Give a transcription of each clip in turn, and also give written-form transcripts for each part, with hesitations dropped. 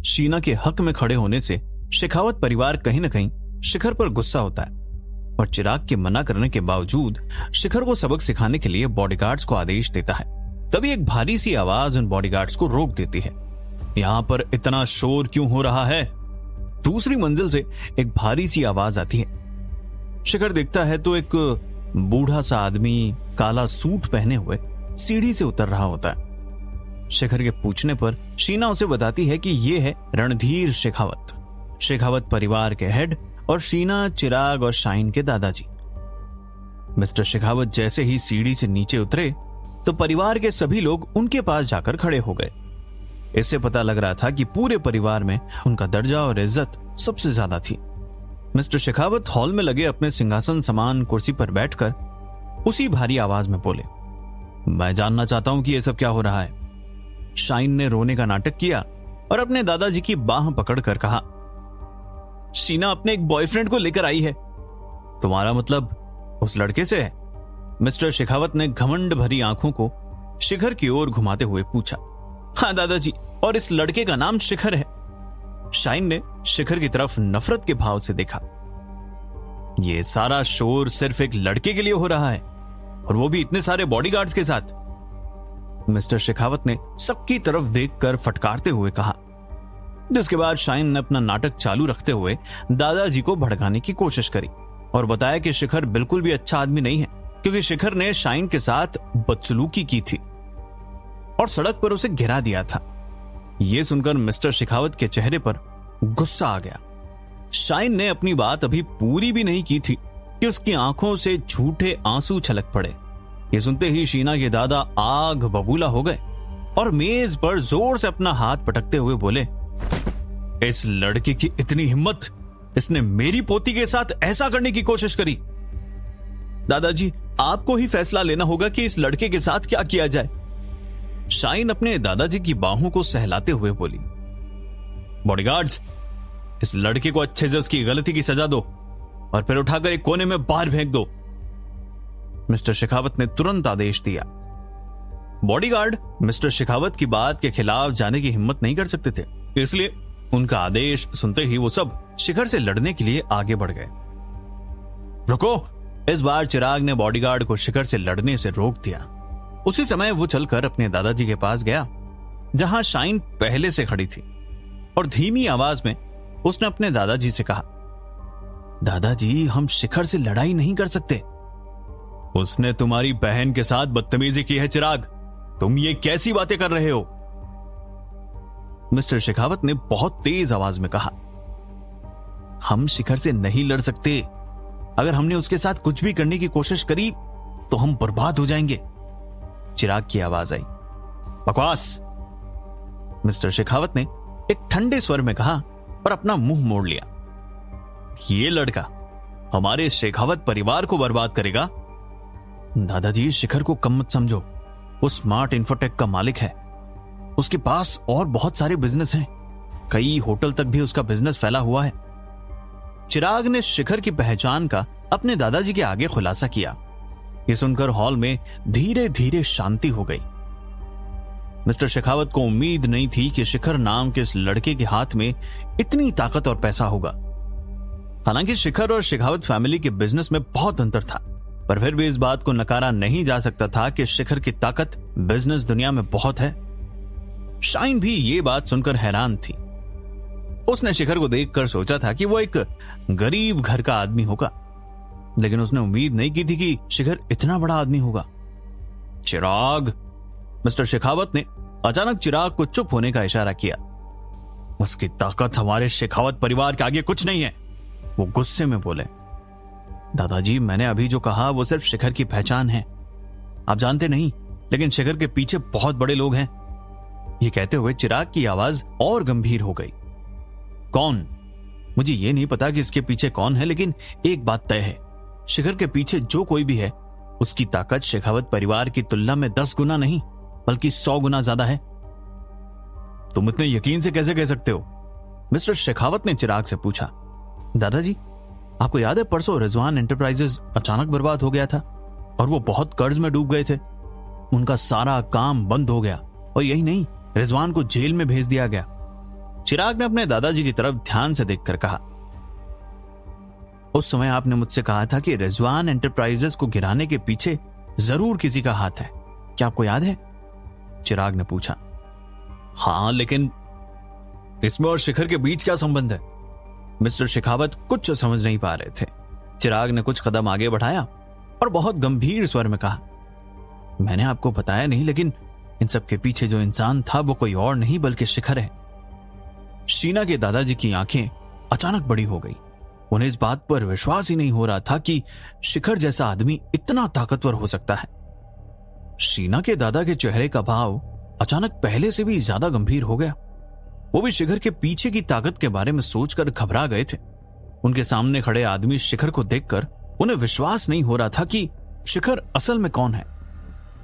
शीना के हक में खड़े होने से शेखावत परिवार कहीं न कहीं शिखर पर गुस्सा होता है और चिराग के मना करने के बावजूद शिखर को सबक सिखाने के लिए बॉडीगार्ड्स को आदेश देता है। तभी एक भारी सी आवाज उन बॉडीगार्ड्स को रोक देती है। यहां पर इतना शोर क्यों हो रहा है? दूसरी मंजिल से एक भारी सी आवाज आती है। शिखर देखता है तो एक बूढ़ा सा आदमी काला सूट पहने हुए सीढ़ी से उतर रहा होता है। शिखर के पूछने पर शीना उसे बताती है कि यह है रणधीर शेखावत, शेखावत परिवार के हेड और शीना, चिराग और शाइन के दादाजी। मिस्टर शेखावत जैसे ही सीढ़ी से नीचे उतरे तो परिवार के सभी लोग उनके पास जाकर खड़े हो गए। इससे पता लग रहा था कि पूरे परिवार में उनका दर्जा और इज्जत सबसे ज्यादा थी। मिस्टर शेखावत हॉल में लगे अपने सिंहासन समान कुर्सी पर बैठकर उसी भारी आवाज में बोले, मैं जानना चाहता हूं कि यह सब क्या हो रहा है। शाइन ने रोने का नाटक किया और अपने दादाजी की बाह पकड़कर कहा, शीना अपने एक बॉयफ्रेंड को लेकर आई है। तुम्हारा मतलब उस लड़के से है? मिस्टर शेखावत ने घमंड भरी आंखों को शिखर की ओर घुमाते हुए पूछा। हाँ दादाजी, और इस लड़के का नाम शिखर है। शाइन ने शिखर की तरफ नफरत के भाव से देखा। यह सारा शोर सिर्फ एक लड़के के लिए हो रहा है और वो भी इतने सारे बॉडीगार्ड्स के साथ। मिस्टर शेखावत ने सबकी तरफ देखकर फटकारते हुए कहा, जिसके बाद शाइन ने अपना नाटक चालू रखते हुए दादाजी को भड़काने की कोशिश करी और बताया कि शिखर बिल्कुल भी अच्छा आदमी नहीं है, क्योंकि शिखर ने शाइन के साथ बदसलूकी की थी और सड़क पर उसे गिरा दिया था। यह सुनकर मिस्टर शेखावत के चेहरे पर गुस्सा आ गया। शाइन ने अपनी बात अभी पूरी भी नहीं की थी कि उसकी आंखों से झूठे आंसू छलक पड़े। ये सुनते ही शीना के दादा आग बबूला हो गए और मेज पर जोर से अपना हाथ पटकते हुए बोले, इस लड़के की इतनी हिम्मत, इसने मेरी पोती के साथ ऐसा करने की कोशिश करी। दादाजी, आपको ही फैसला लेना होगा कि इस लड़के के साथ क्या किया जाए। शाइन अपने दादाजी की बाहों को सहलाते हुए बोली, बॉडीगार्ड्स, इस लड़के को अच्छे से उसकी गलती की सजा दो और फिर उठाकर एक कोने में बाहर फेंक दो। मिस्टर शेखावत ने तुरंत आदेश दिया। बॉडीगार्ड मिस्टर शेखावत की बात के खिलाफ जाने की हिम्मत नहीं कर सकते थे, इसलिए उनका आदेश सुनते ही वो सब शिखर से लड़ने के लिए आगे बढ़ गए। रुको! इस बार चिराग ने बॉडीगार्ड को शिखर से लड़ने से रोक दिया। उसी समय वो चलकर अपने दादाजी के पास गया जहां शाइन पहले से खड़ी थी और धीमी आवाज में उसने अपने दादाजी से कहा, दादाजी, हम शिखर से लड़ाई नहीं कर सकते। उसने तुम्हारी बहन के साथ बदतमीजी की है चिराग, तुम ये कैसी बातें कर रहे हो? मिस्टर शेखावत ने बहुत तेज आवाज में कहा, हम शिखर से नहीं लड़ सकते। अगर हमने उसके साथ कुछ भी करने की कोशिश करी तो हम बर्बाद हो जाएंगे। चिराग की आवाज आई। बकवास! मिस्टर शेखावत ने एक ठंडे स्वर में कहा और अपना मुंह मोड़ लिया। ये लड़का हमारे शेखावत परिवार को बर्बाद करेगा। दादाजी, शिखर को कम मत समझो। वो स्मार्ट इंफोटेक का मालिक है। उसके पास और बहुत सारे बिजनेस हैं। कई होटल तक भी उसका बिजनेस फैला हुआ है। चिराग ने शिखर की पहचान का अपने दादाजी के आगे खुलासा किया। यह सुनकर हॉल में धीरे धीरे शांति हो गई। मिस्टर शेखावत को उम्मीद नहीं थी कि शिखर नाम के इस लड़के के हाथ में इतनी ताकत और पैसा होगा। हालांकि शिखर और शेखावत फैमिली के बिजनेस में बहुत अंतर था, पर फिर भी इस बात को नकारा नहीं जा सकता था कि शिखर की ताकत बिजनेस दुनिया में बहुत है। शाइन भी ये बात सुनकर हैरान थी। उसने शिखर को देखकर सोचा था कि वो एक गरीब घर का आदमी होगा, लेकिन उसने उम्मीद नहीं की थी कि शिखर इतना बड़ा आदमी होगा। चिराग! मिस्टर शेखावत ने अचानक चिराग को चुप होने का इशारा किया। उसकी ताकत हमारे शेखावत परिवार के आगे कुछ नहीं है, वो गुस्से में बोले। दादाजी, मैंने अभी जो कहा वो सिर्फ शिखर की पहचान है। आप जानते नहीं, लेकिन शिखर के पीछे बहुत बड़े लोग हैं। ये कहते हुए चिराग की आवाज और गंभीर हो गई। कौन? मुझे ये नहीं पता कि इसके पीछे कौन है, लेकिन एक बात तय है, शिखर के पीछे जो कोई भी है उसकी ताकत शेखावत परिवार की तुलना में 10 गुना नहीं बल्कि 100 गुना ज्यादा है। तुम इतने यकीन से कैसे कह सकते हो? मिस्टर शेखावत ने चिराग से पूछा। दादाजी, आपको याद है परसों रिजवान एंटरप्राइजेस अचानक बर्बाद हो गया था और वो बहुत कर्ज में डूब गए थे। उनका सारा काम बंद हो गया और यही नहीं, रिजवान को जेल में भेज दिया गया। चिराग ने अपने दादाजी की तरफ ध्यान से देखकर कहा, उस समय आपने मुझसे कहा था कि रिजवान एंटरप्राइजेस को गिराने के पीछे जरूर किसी का हाथ है, क्या आपको याद है? चिराग ने पूछा। हाँ, लेकिन इसमें और शिखर के बीच क्या संबंध है? मिस्टर शेखावत कुछ समझ नहीं पा रहे थे। चिराग ने कुछ कदम आगे बढ़ाया और बहुत गंभीर स्वर में कहा, मैंने आपको बताया नहीं, लेकिन इन सब के पीछे जो इंसान था वो कोई और नहीं बल्कि शिखर है। शीना के दादाजी की आंखें अचानक बड़ी हो गई। उन्हें इस बात पर विश्वास ही नहीं हो रहा था कि शिखर जैसा आदमी इतना ताकतवर हो सकता है। शीना के दादा के चेहरे का भाव अचानक पहले से भी ज्यादा गंभीर हो गया। वो भी शिखर के पीछे की ताकत के बारे में सोचकर घबरा गए थे। उनके सामने खड़े आदमी शिखर को देखकर उन्हें विश्वास नहीं हो रहा था कि शिखर असल में कौन है।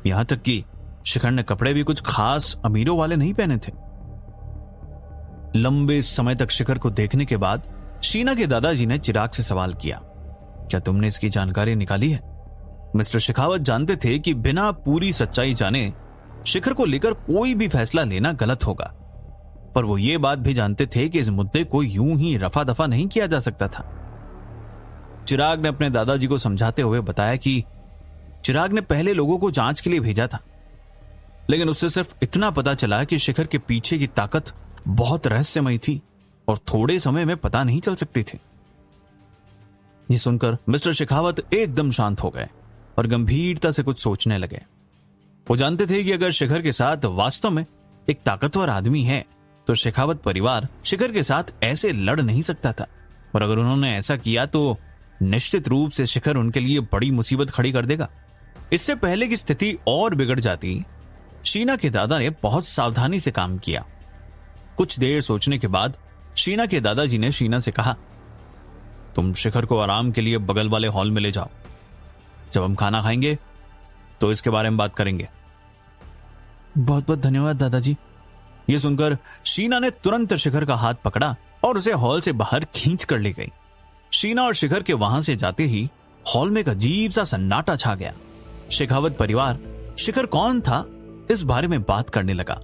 यहां तक कि शिखर ने कपड़े भी कुछ खास अमीरों वाले नहीं पहने थे। लंबे समय तक शिखर को देखने के बाद शीना के दादाजी ने चिराग से सवाल किया, क्या तुमने इसकी जानकारी निकाली है? मिस्टर शेखावत जानते थे कि बिना पूरी सच्चाई जाने शिखर को लेकर कोई भी फैसला लेना गलत होगा, पर वो ये बात भी जानते थे कि इस मुद्दे को यूं ही रफा दफा नहीं किया जा सकता था। चिराग ने अपने दादाजी को समझाते हुए बताया कि चिराग ने पहले लोगों को जांच के लिए भेजा था, लेकिन उससे सिर्फ इतना पता चला कि शिखर के पीछे की ताकत बहुत रहस्यमयी थी और थोड़े समय में पता नहीं चल सकती थी। ये सुनकर मिस्टर शेखावत एकदम शांत हो गए और गंभीरता से कुछ सोचने लगे। वो जानते थे कि अगर शिखर के साथ वास्तव में एक ताकतवर आदमी है तो शेखावत परिवार शिखर के साथ ऐसे लड़ नहीं सकता था, और अगर उन्होंने ऐसा किया तो निश्चित रूप से शिखर उनके लिए बड़ी मुसीबत खड़ी कर देगा। इससे पहले की स्थिति और बिगड़ जाती, शीना के दादा ने बहुत सावधानी से काम किया। कुछ देर सोचने के बाद शीना के दादाजी ने शीना से कहा, तुम शिखर को आराम के लिए बगल वाले हॉल में ले जाओ। जब हम खाना खाएंगे तो इसके बारे में बात करेंगे। बहुत बहुत धन्यवाद दादाजी। यह सुनकर शीना ने तुरंत शिखर का हाथ पकड़ा और उसे हॉल से बाहर खींच कर ले गई। शीना और शिखर के वहां से जाते ही हॉल में एक अजीब सा सन्नाटा छा गया। शेखावत परिवार शिखर कौन था इस बारे में बात करने लगा।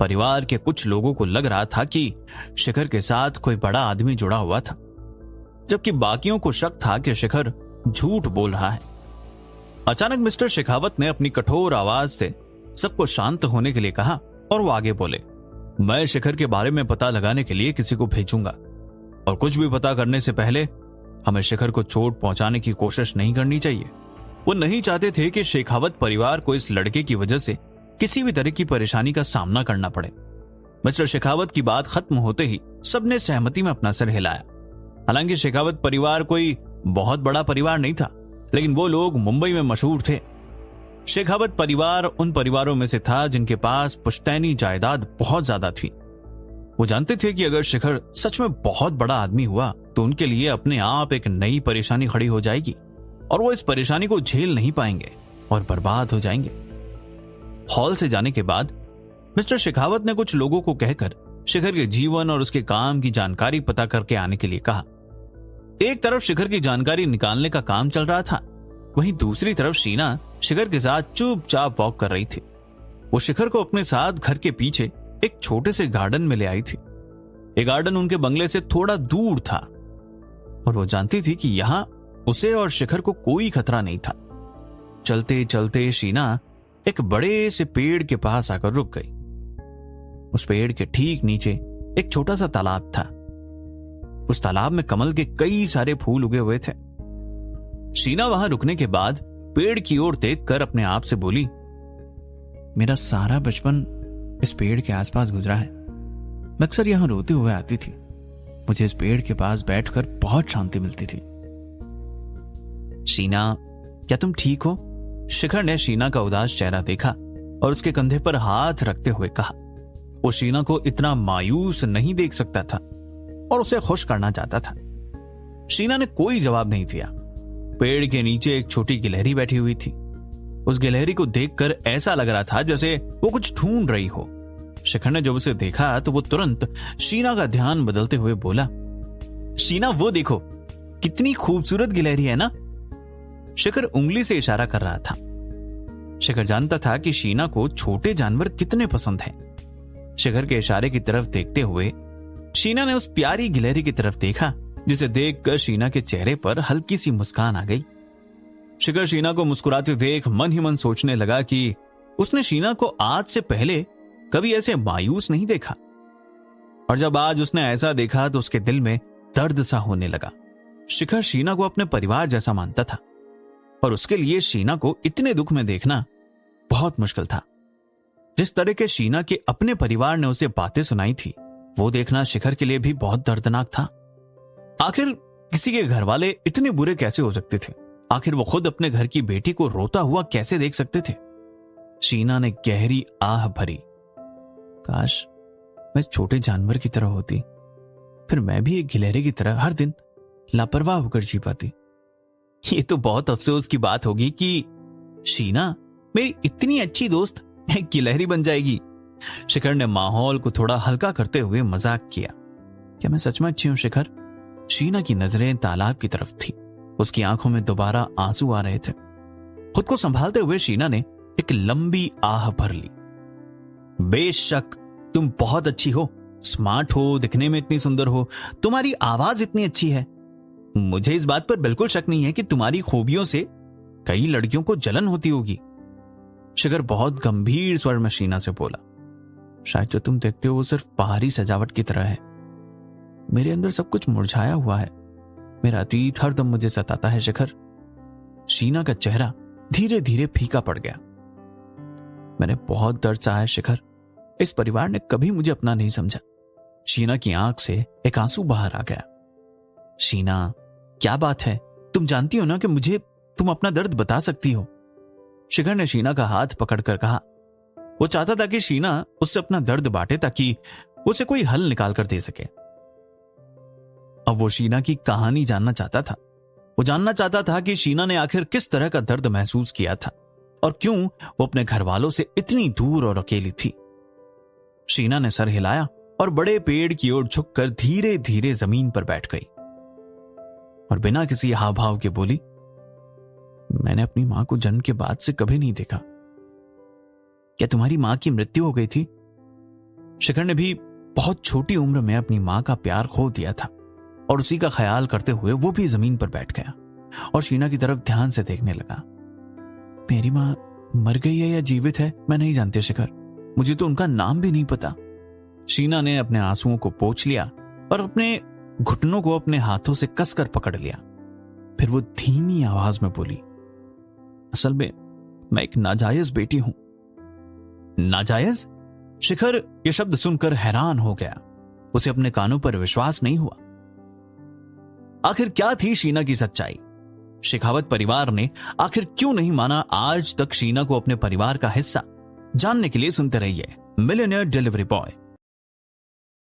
परिवार के कुछ लोगों को लग रहा था कि शिखर के साथ कोई बड़ा आदमी जुड़ा हुआ था, जबकि बाकियों को शक था कि शिखर झूठ बोल रहा है। अचानक मिस्टर शेखावत ने अपनी कठोर आवाज से सबको शांत होने के लिए कहा और वो आगे बोले, मैं शिखर के बारे में पता लगाने के लिए किसी को भेजूंगा, और कुछ भी पता करने से पहले हमें शिखर को चोट पहुंचाने की कोशिश नहीं करनी चाहिए। वो नहीं चाहते थे कि शेखावत परिवार को इस लड़के की वजह से किसी भी तरह की परेशानी का सामना करना पड़े। मिस्टर शेखावत की बात खत्म होते ही सबने सहमति में अपना सर हिलाया। हालांकि शेखावत परिवार कोई बहुत बड़ा परिवार नहीं था, लेकिन वो लोग मुंबई में मशहूर थे। शेखावत परिवार उन परिवारों में से था जिनके पास पुश्तैनी जायदाद बहुत ज्यादा थी। वो जानते थे कि अगर शिखर सच में बहुत बड़ा आदमी हुआ तो उनके लिए अपने आप एक नई परेशानी खड़ी हो जाएगी और वो इस परेशानी को झेल नहीं पाएंगे और बर्बाद हो जाएंगे। हॉल से जाने के बाद मिस्टर शेखावत ने कुछ लोगों को कहकर शिखर के जीवन और उसके काम की जानकारी पता करके आने के लिए कहा। एक तरफ शिखर की जानकारी निकालने का काम चल रहा था, वहीं दूसरी तरफ शीना शिखर के साथ चुपचाप वॉक कर रही थी। वो शिखर को अपने साथ घर के पीछे एक छोटे से गार्डन में ले आई थी। ये गार्डन उनके बंगले से थोड़ा दूर था और वो जानती थी कि यहां उसे और शिखर को कोई खतरा नहीं था। चलते चलते शीना एक बड़े से पेड़ के पास आकर रुक गई। उस पेड़ के ठीक नीचे एक छोटा सा तालाब था। उस तालाब में कमल के कई सारे फूल उगे हुए थे। शीना वहां रुकने के बाद पेड़ की ओर देखकर अपने आप से बोली, मेरा सारा बचपन इस पेड़ के आसपास गुजरा है। मैं अक्सर यहां रोते हुए आती थी। मुझे इस पेड़ के पास बैठकर बहुत शांति मिलती थी। शीना, क्या तुम ठीक हो? शिखर ने शीना का उदास चेहरा देखा और उसके कंधे पर हाथ रखते हुए कहा। वो शीना को इतना मायूस नहीं देख सकता था और उसे खुश करना चाहता था। शीना ने कोई जवाब नहीं दिया। पेड़ के नीचे एक छोटी गिलहरी बैठी हुई थी। उस गिलहरी को देखकर ऐसा लग रहा था जैसे वो कुछ ढूंढ रही हो। शिखर ने जब उसे देखा तो वो तुरंत शीना का ध्यान बदलते हुए बोला, शीना वो देखो, कितनी खूबसूरत गिलहरी है ना। शिखर उंगली से इशारा कर रहा था। शिखर जानता था कि शीना को छोटे जानवर कितने पसंद हैं। शिखर के इशारे की तरफ देखते हुए शीना ने उस प्यारी गिलहरी की तरफ देखा, जिसे देखकर शीना के चेहरे पर हल्की सी मुस्कान आ गई। शिखर शीना को मुस्कुराते देख मन ही मन सोचने लगा कि उसने शीना को आज से पहले कभी ऐसे मायूस नहीं देखा, और जब आज उसने ऐसा देखा तो उसके दिल में दर्द सा होने लगा। शिखर शीना को अपने परिवार जैसा मानता था, और उसके लिए शीना को इतने दुख में देखना बहुत मुश्किल था। जिस तरह के शीना के अपने परिवार ने उसे बातें सुनाई थी, वो देखना शिखर के लिए भी बहुत दर्दनाक था। आखिर किसी के घर वाले इतने बुरे कैसे हो सकते थे? आखिर वो खुद अपने घर की बेटी को रोता हुआ कैसे देख सकते थे? शीना ने गहरी आह भरी। काश मैं इस छोटे जानवर की तरह होती, फिर मैं भी एक गिलहरी की तरह हर दिन लापरवाह होकर जी पाती। ये तो बहुत अफसोस की बात होगी कि शीना मेरी इतनी अच्छी दोस्त एक गिलहरी बन जाएगी। शिखर ने माहौल को थोड़ा हल्का करते हुए मजाक किया। क्या मैं सच में अच्छी हूं शिखर? शीना की नजरें तालाब की तरफ थी। उसकी आंखों में दोबारा आंसू आ रहे थे। खुद को संभालते हुए शीना ने एक लंबी आह भर ली। बेशक तुम बहुत अच्छी हो, स्मार्ट हो, दिखने में इतनी सुंदर हो, तुम्हारी आवाज इतनी अच्छी है। मुझे इस बात पर बिल्कुल शक नहीं है कि तुम्हारी खूबियों से कई लड़कियों को जलन होती होगी। शिखर बहुत गंभीर स्वर में शीना से बोला। शायद जो तुम देखते हो वो सिर्फ बाहरी सजावट की तरह है। मेरे अंदर सब कुछ मुरझाया हुआ है। मेरा अतीत हरदम मुझे सताता है शिखर। शीना का चेहरा धीरे धीरे फीका पड़ गया। मैंने बहुत दर्द सहा है शिखर। इस परिवार ने कभी मुझे अपना नहीं समझा। शीना की आंख से एक आंसू बाहर आ गया। शीना, क्या बात है? तुम जानती हो ना कि मुझे तुम अपना दर्द बता सकती हो। शिखर ने शीना का हाथ पकड़कर कहा। वो चाहता था कि शीना उससे अपना दर्द बांटे ताकि उसे कोई हल निकाल कर दे सके। अब वो शीना की कहानी जानना चाहता था। वो जानना चाहता था कि शीना ने आखिर किस तरह का दर्द महसूस किया था और क्यों वो अपने घर वालों से इतनी दूर और अकेली थी। शीना ने सर हिलाया और बड़े पेड़ की ओर झुककर धीरे धीरे जमीन पर बैठ गई और बिना किसी हाव भाव के बोली, मैंने अपनी मां को जन्म के बाद से कभी नहीं देखा। क्या तुम्हारी मां की मृत्यु हो गई थी? शिखर ने भी बहुत छोटी उम्र में अपनी मां का प्यार खो दिया था और उसी का ख्याल करते हुए वो भी जमीन पर बैठ गया और शीना की तरफ ध्यान से देखने लगा। मेरी मां मर गई है या जीवित है मैं नहीं जानती शिखर। मुझे तो उनका नाम भी नहीं पता। शीना ने अपने आंसुओं को पोंछ लिया और अपने घुटनों को अपने हाथों से कसकर पकड़ लिया। फिर वो धीमी आवाज में बोली, असल में मैं एक नाजायज बेटी हूं। नाजायज? शिखर ये शब्द सुनकर हैरान हो गया। उसे अपने कानों पर विश्वास नहीं हुआ। आखिर क्या थी शीना की सच्चाई? शेखावत परिवार ने आखिर क्यों नहीं माना आज तक शीना को अपने परिवार का हिस्सा? जानने के लिए सुनते रहिए मिलियनेयर डिलीवरी बॉय।